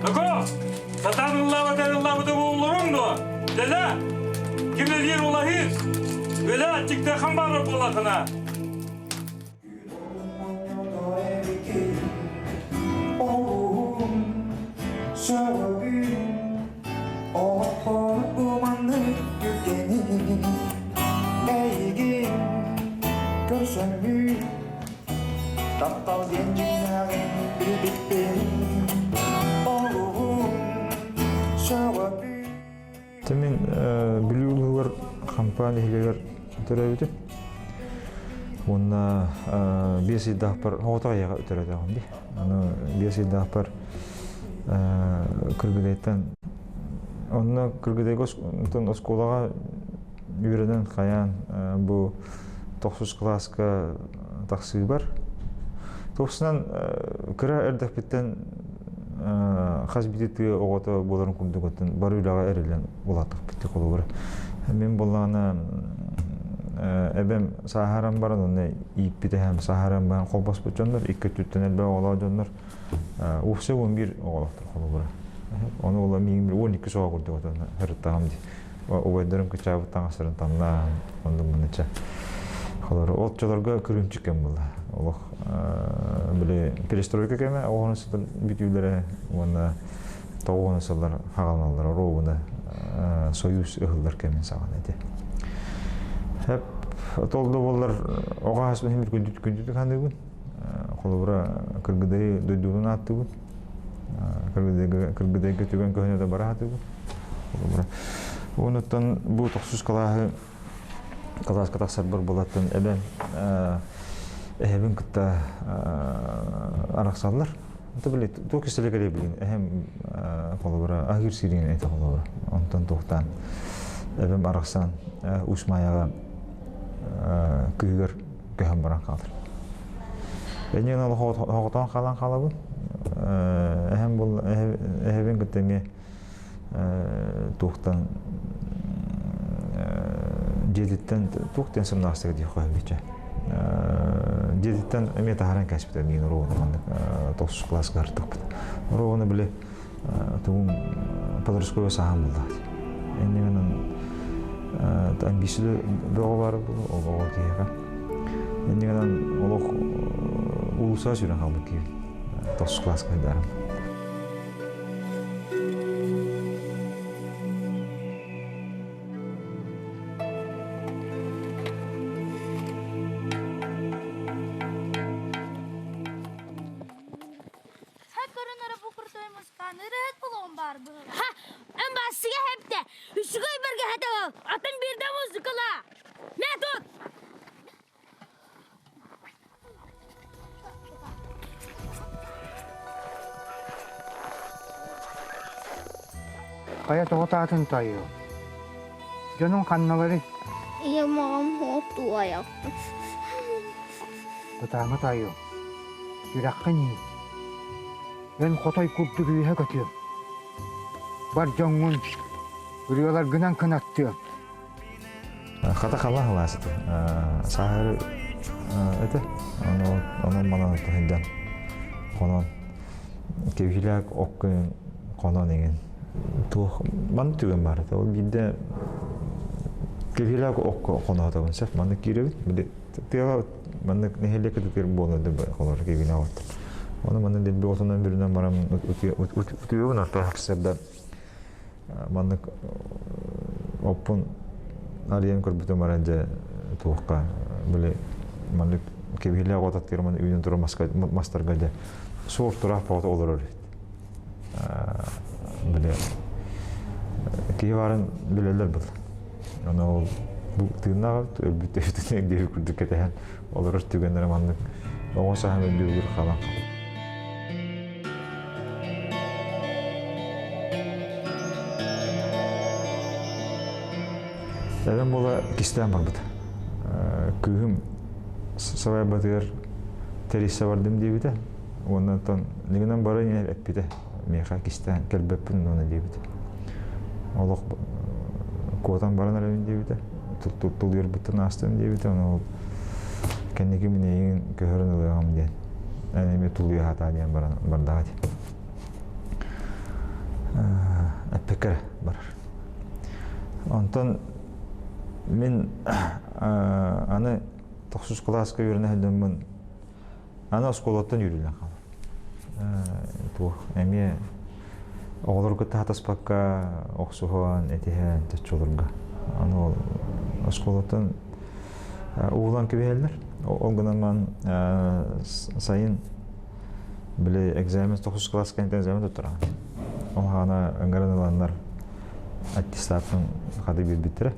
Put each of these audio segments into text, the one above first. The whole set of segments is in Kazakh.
Ako, satanıllah da boğulurum da. Dede, kimde diyen olahir? Böyle çıktı kambarı bolakına. Temin biliyorlar kampanyaylar türevi. Onda bir şey daha par hotaya türevi oldu. Onu bir şey daha par Kırgıday'dan onda Kırgıday'gos ton oskolaga yürüden kayan bu 9 klaska taksi var. Toksынан кыра эрдэх биттен хазбитти огото болорун курдуготун баруулага эрилен булатык битти колубур. Мен боллана эбем сахарам баран онне иппите хам сахарам баран колбас бочондор 2-4 элбе ола жоннор уфсе 11 оголоктор колубур. Оны ола мен 12 соо курдуготун хыртагамди. Обойдорум кычабы таңасырын тамна онду мынча. Холор отчолорго көрүнчүк эм булла. Олох биле перестройка кеме оғанысылар бүтүлері оны тоғанысылар хағалналар ровына союз ығылдар кемен саған әде. Хәп толды болар оға аспен хемір күндүті қанды күн. Қолыбыра кіргідей дөйдуғын атты күн. Кіргідейгі түген көхіне де бара аты күн. Оныттан бұл 9 қалағы қалас қатақсар бір болаттын әбен Эһебин кытта араксаллар. Табылы ток истелегеле билген. Эһем колобра агыр сирин айта колобра. Онтон токтан эбем араксан усмаяга күйгөр көһөн баран калдыр. Энен ал хоготон калан калабы. Эһем бул эһебин кыттеме токтан жедиттен токтен сымнастыгы ди койбуча. Дедиттен эме тахаран кәсіптер мен ровны 9 класс картық. Ровны біле тугун подростковый сахам болды. Эннен амбисиялы бөгө бар бул, ого кийга. Эннен олох улуса жүрөн калды ки 9 класс кайдарым. Kaya tohotaatin tayo. Janong kannagari. Iya mau tua ya. Tama tayo. Yurakani. Yan kotay kurtu gibi hakatıyor. Barjangun. Burıyorlar gınan kanattıyor. Kata kalah lah itu. Sahar itu. Onun mana itu hendak. Konon. Kebilak okun konon ingin. Tuh mana tuh gambar itu. Bida kebilak ok konon itu kan. Sef mana kiri. Bida tiap mana nihilek itu kiri bola itu kalau kebilak awat. Onu mana di bawah birinden maram utuyor narta haksebda. Mana open Ariyan korbutu maranja tuğka böyle manlık kebihle agotat kirman uyun turu master gaja soğuk turah pahat olur öyle böyle kivarın bileler bu onu bu tırnağı ölbütte üstüne diye kurduk eten olur tükenler manlık o sahne bir kalan Adam bola kistem var burada. Köyüm savay batır terisse vardım diye bir de. Ondan sonra ligden bara yine hep bir de. Meha kistem kelbepin ona diye bir de. Allah kodan bara nereden diye bir de. Tutuluyor bütün astım diye bir de. Onu kendi kimliğin köhörün oluyor diye. Әнеме тулуя хата диен бардагы. Әппекер барар. Онтон мен аны 9 класска үйренәһәдәммен. Аны школаттан үйренә калам. Бу әме оғларга татаспакка оқсуған этиһән тәчулурга. Аны школаттан углан кебелер. Ол гынан сайын биле экзамен 9 класска экзамен тутыра. Ол хана аңгаранланнар аттестатын кады бир битире.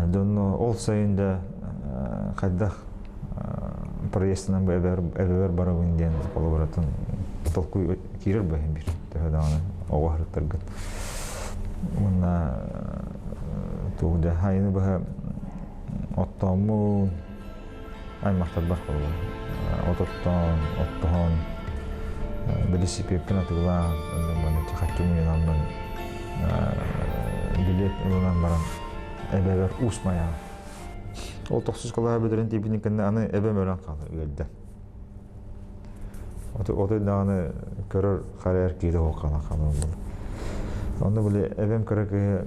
Донно ол сайында кайдах проездынан эбер барабын ден колоборатын толку кирер бәһин бир. Тәһәдәне оғарыттыргы. Мына тугда хайны бәһә оттаму аймактар бар колобор. Оттон велосипед кына тыгла мына тихатумын андан билет улан баран эбер усмая. Ол 9 кала бедерен типин кенне аны эбе мөрөн калды өлдө. Ото даны көрөр харер киде окана калды. Аны биле эбем көрөк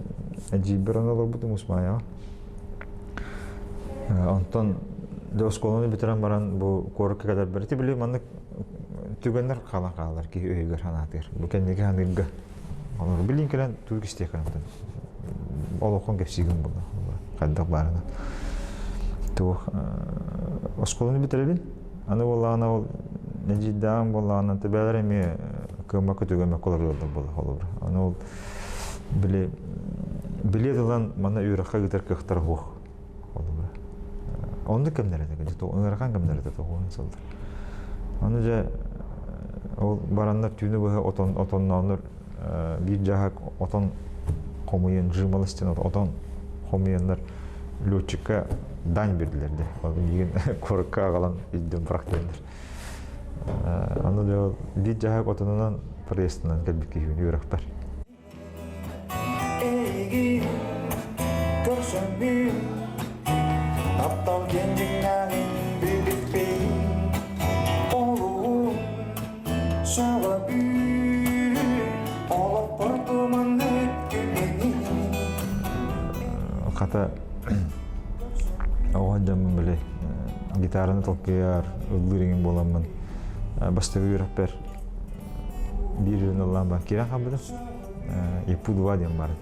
эжиберон олор буту усмая. Антон дос колоны битерен баран бу корукка кадар берти биле маны түгөннөр калалар ки өйгөр ханатыр. Бу кендеге ханырга. Аны билин келен тургисте кандан. Ол окон кепсигин булду. Кадак барына. Ту осколны битеребин. Аны болана ол нежидан болана тебелереми көмөк түгөмө колор жолдо болду. Аны ол биле дылан мана үйрөккө гитер кыктар хук. Онды кемнерде гыты, оныркан кемнерде тоғын салды. Аны же ол барандар түнү быһа отоннаныр бир жахак отон комуен жымалыстын отон комуендар летчикка дань бердилерди. Ал деген корукка калан идден практикалар. Аны же бир жахак отонунан престинен келбекке үйрөк бар. Эги көрсөмү Aptal kendinden birlikte olup Şava büyü Olup partuman hükümeni Kata Oğancamın böyle gitarını tokuyar, ıldırıngın bolamın Bastığı yürüper Bir yılın Allah'ın ben kiran kaldım Epu duva diyen vardı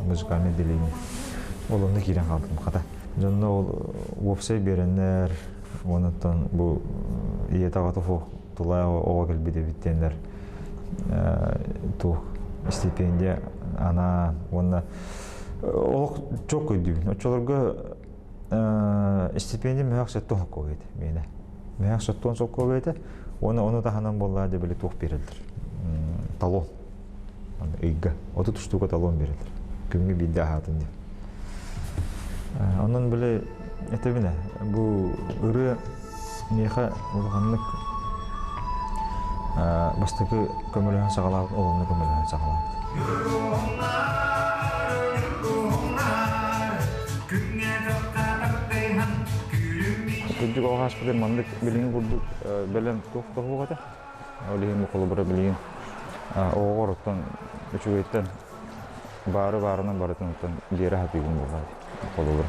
Müzikalini dileyim Olumda kiran kaldım kata Жонно ол вопсай береннер, онуттан бу иетагаты фок тулай ого келбиде биттендер. Тух стипендия ана онна ол чок көйдү. Очолорго стипендия меак сеттон койду мене. Меак сеттон сок койду. Оны таханан болла деп эле тух берилдир. Талон. Эйга. Ото туштуга талон берилдир. Кимге бидде хатын деп. Ondan böyle etebine bu ırı meha olganlık bastıkı kömürlüğün sağlamak olanlık kömürlüğün sağlamak. Küçük o haspıdır mandık bilin kurduk belen tohtu kadar. Olihin bu kolubura bilin o ortadan üçügetten barından barıtan geri hapigin buldu. Kolubura.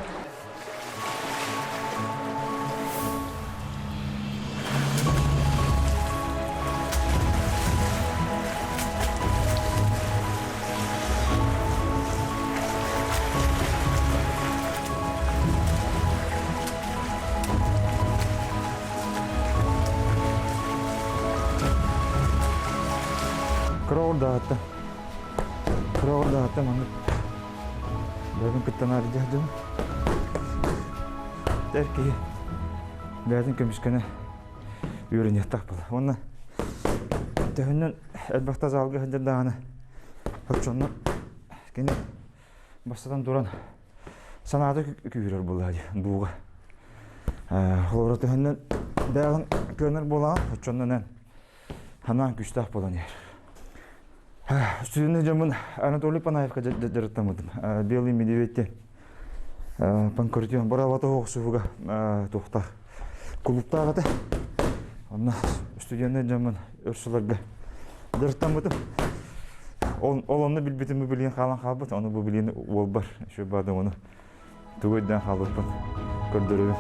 Kırağı dağıttım anlık. Benim kıttanlar ricadım. Der ki, benim kömüşkene yürün yatak bula. Onunla tühünden elbette zalgı hındır dağını. Hıçonla kene basadan duran sanada küyürür bula buğa. Olara tühünden dağın könür bula. Hıçonla hemen güçtak bulan yer. Студентный жамын Анатолий Панаевка жараттамадым. Белый медведьте панкратион баралата оқсуга тоқта клубтагы Онна студентный жаман өрсөлөргө дырттан бутум. Ол онны билбетими билген калан калбыт, оны бу билген ол бар. Şu бады оны түгөйдөн калыппын. Көрдөрөбүм.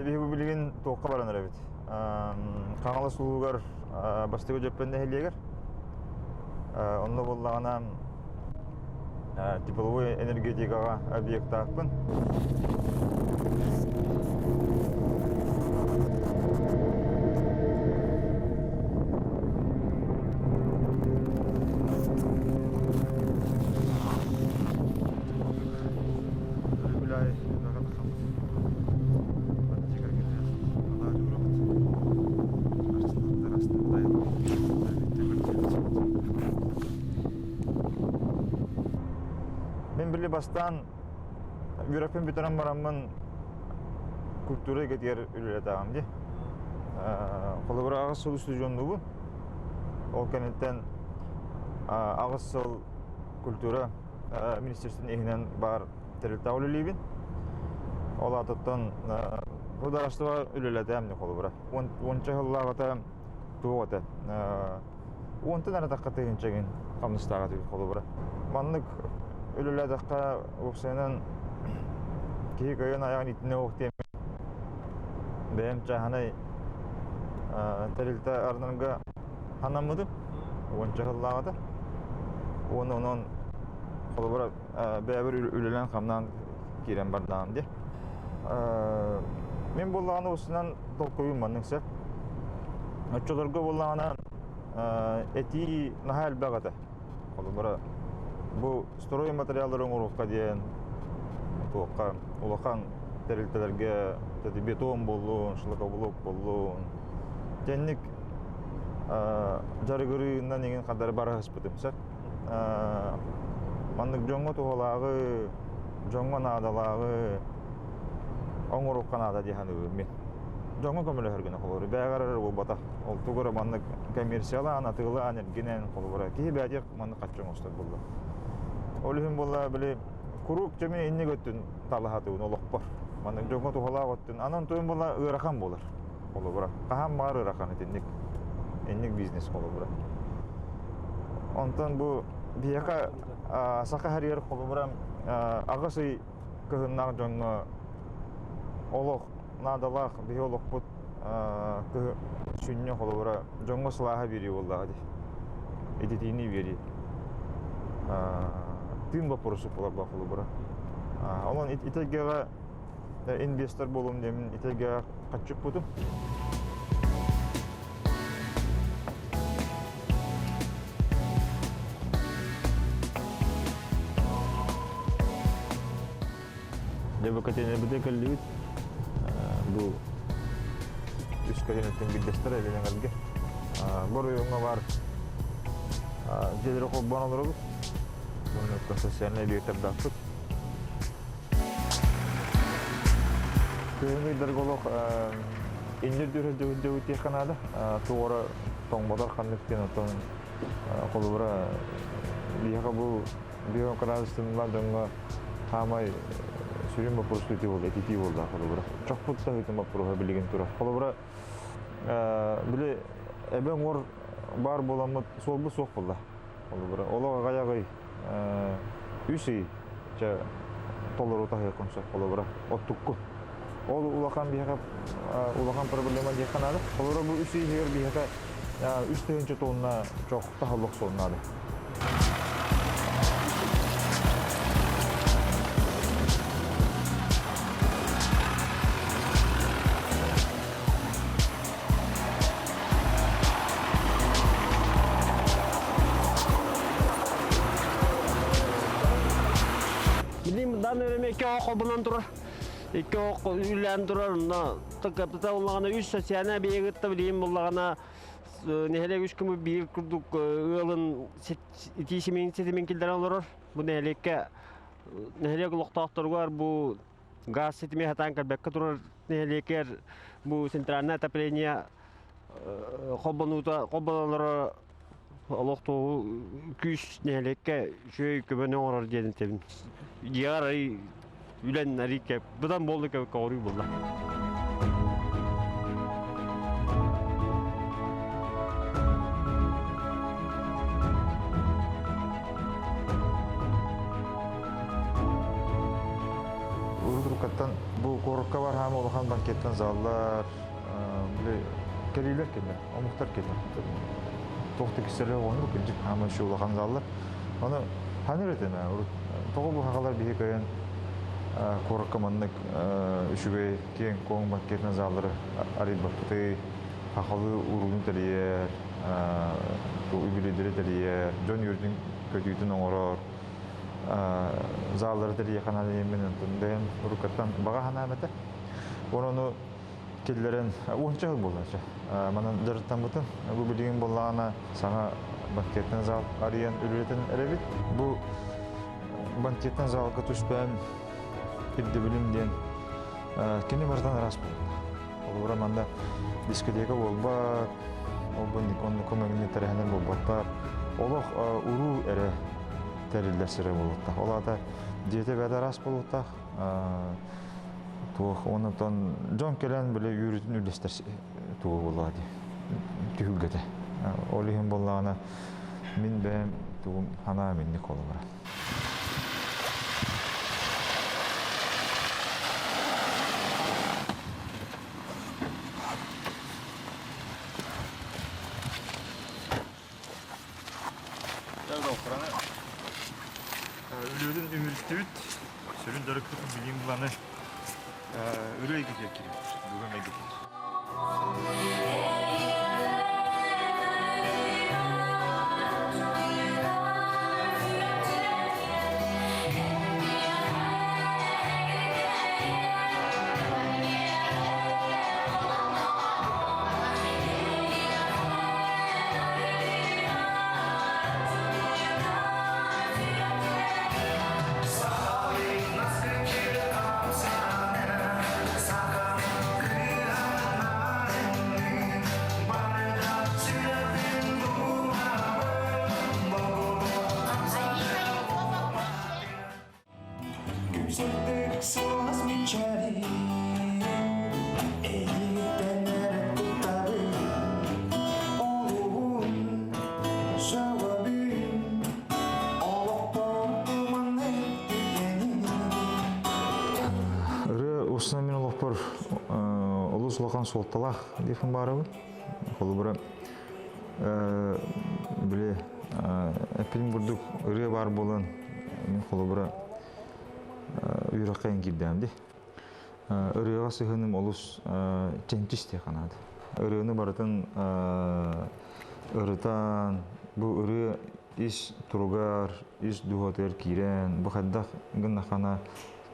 Bu bilgin toqqa baranır evet. Kanalı suluğar bastığı cepende heliyeger. Onunla bollağına teplовой энергетикаға объект тақпын. Мен биле бастан Европен битаран барамын культура кетер үлелетагам ди. Колобура агыс сул студионду бу. Ол кенеттен агыс сул культура министрлигинин эхинен бар терилта үлелибин. Ол атыттан Будараштыва үлелетем ди колобура. 10 жыллагата тугата. 10 тана таккатын чеген камныстага ди колобура. Маннык Ölüledakka oksayanan ki köyün ayağın itine oktayım. Benim çahanay terilta ardınga hanamadım. On çahallağıda. Onun kolubura beraber ölülen kamdan kiren bardağım diye. Men bollağını olsundan dolkoyum banның sep. Açılarga bollağına eti nahal bağıda. Kolubura bu stroy материалдарын урукка дейін тоққа улахан терилтелерге бетон болуын, шлакоблок болуын. Тенник жарыгырыйынан еген қадары бара хыспытымсак. Мандык жоңго туғалағы, жоңго надалағы, оңырукка нада дейхан өймен. Жоңго көмілі хөргені қолыры. Бәғарыр бұл бата. Ол туғыры мандык коммерциялы, анатығылы, анергенен қолыры. Кейі бәдер мандык қатчоң ұстар болды. Олыхын болла біле курук жемен инне көттін талахатуын олық бар. Мандың жоңғы туғала көттін. Анан туын болла ырахан болар. Қолы бұра. Қахан бар ырахан етіннік. Иннік бизнес қолы бұра. Онтан бұл бияқа сақа харьер қолы бұра ағысы көхіннақ жоңғы олық, надалақ, бей олық бұд сүнне қолы бұра жоңғы сылаға бері оллағы де. Едетейіне бері. Тын вопросы болар бақылы бұра. Олан итегеға инвестор болуым демін, итегеға қатшып бұдым. Дебі кәтені бұдай кәлі бұл үз кәтенеттен білдестір әлінен әлге. Бұл үйіңа бар жедері қол бағалары бұл. Bunu konsesyonel bir terdakut. Köyümü dergoluk indir dürüldü kanada. Tuğra toңбадар kanlıkken oton kolubura biyaka bu biyom kanadısından dönga hamay sürüm vapuru sütü oldu, etiti oldu kolubura. Çok putta hütüm vapuru bilgin tura. Kolubura bile eben or bar bolamı sol bu soq bulda. Kolubura. Olağa gayağı üsü толору тахы консо колобра оттукку. Ол улахан бияга улахан проблема дияханады. Колора бу үсүй жер бияга үстөөнчө тонна жок тахалык соннады. Bildiğim dan öyle iki ok bundan durur. İki ok ülen durur. Tıkapta onlarına üç sosyalne bir yığıtta bileyim bunlarına nehle üç kimi bir kurduk ığılın itişimin setimin kilden olur. Bu nehle kulaktaktır var bu gaz setimi hatan kalbekka durur. Nehleker bu sentralna atapleniya kobanları Allah'ta küs nehlekke şöyle köbene orar diyelim tabii. Yarı ülenleri ki buradan bolluk kavruyor bunlar. Urukattan bu korukka var ham olahan banketten zallar böyle keliler keller, o muhtar keller. Tohtu kisleri onu kinci ham şu olahan zallar. Onu hanır etene toğu bu hakalar bir kayan korukka manlık üşübe kiyen kong banketten zalları arid bakıtı hakalı urulun teliyer, bu übülüdürü teliyer, John Yurdin kötüydün oğrar. Zalları teliye kanalı yemenin tünden urukattan bağa hanamete. Onu killerin uğunca hıl bolanca. Manın dırıttan bütün bu bilgin bolağına sana banketten zal arayan üreten erebit. Bu banketten zalga tüspen ildi bilim diyen kendi bardan ras buldu. Olur amanda diskoteka bolbak, o bandikonlu komegini terehenen bolbaklar. Oluq uru ere teriller sıra bulutta. Ola da diyete bada ras bulutta. Tuğ ondan John Kellen böyle yürütün ülester tuğ buladı. Tühülgede. Olihim bollağına min benim tuğum hana minnik olur. Ölüdün ümürtüt, sürün dörüktük bileyim bulanı öyle gidiyor ki, bugün gidiyor. Yükseklik sığmaz içeri Eğilden yere tutarı Oğlum sevabim Allah korkuman ettiğini Ürü usuna min olukpar ulus olakan soltalaq deyfin barabı. Kolu bura bile epilin burduk ürü bar bolun min kolu bura Uyrakayın girdemdi. Örüğe sığınım olus çençis diye kanadı. Örüğünü baratın örütan, bu örüğe iş turgar, iş duhater kiren, bu kadar gına kana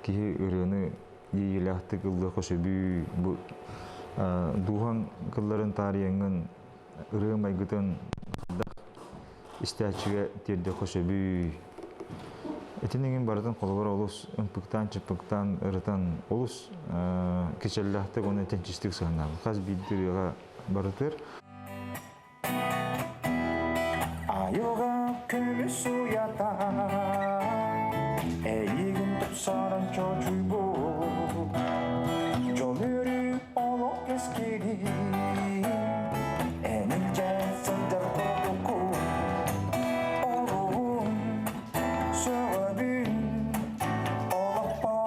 ki örüğünü yiyilahtı kıldı koşubu, bu duhan kılların tarihinin örüğe maygıtın istaçıya tirde koşubu. Etinin baratın kollar olus, ımpıktan çıpıktan ırıtan olus keçellahta onu tençistik sığınam. Kaz bildiriyor baratır. Ayoga kömür suyata Eğilin tutsaran çocuğu bu Yol yürü oluk eskiri Enince sıdır koku Oğlum sevabim Allah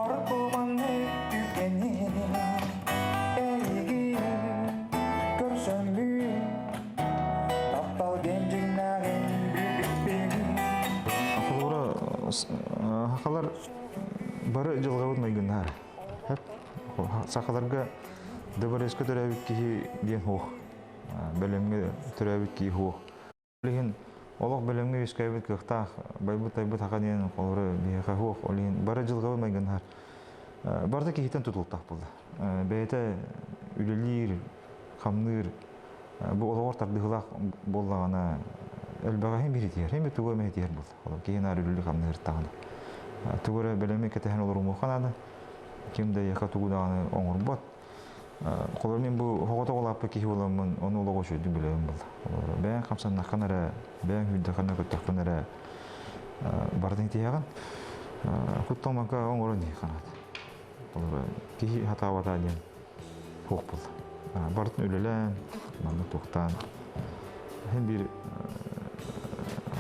Хакалар бары жылга болмайгындар. Хеп сакаларга дебареске төрәбит ки ден хох. Белемге төрәбит ки хох. Леген олог белемге ескәбит кыхта байбы тайбы таканен колоры бияка хох. Леген бары жылга болмайгындар. Барда ки хитен тутултак булды. Бәйте үлелир, камныр бу олор тардыгылак боллагана элбага хем биритер, хем тугы метер булды. Олор кейин арылы камныр таганы. Тугыры белеме кетен олор муханады. Кимде яка тугудаганы оңор бот. Колор мен бу хогото голапы ки боламын, оны олого шөйдү билем булды. Бән камсан наканара, бән хүддә кана көтөкөнәрә бардын тияган. Куттомака оңорын канат. Ки хата вата ден хок булды. Бардын үлелән, маны туктан. Hem bir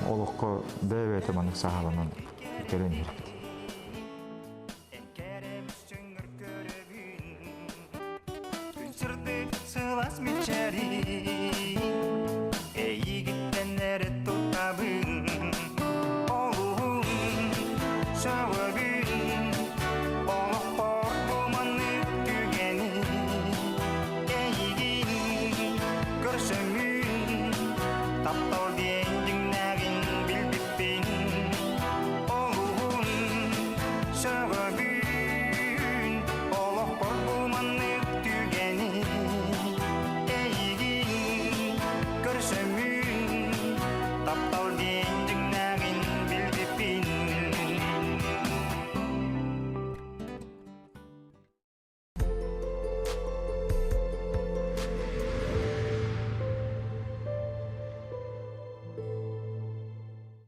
olukka beyvete manık sahalanın gelen yürüktü. Сылас мечари егиттеннери тутабын олуун шабагын олукпор буманы түгени егин көрсөмүн таптор диэндиңнагин билбиппин олуун шабагын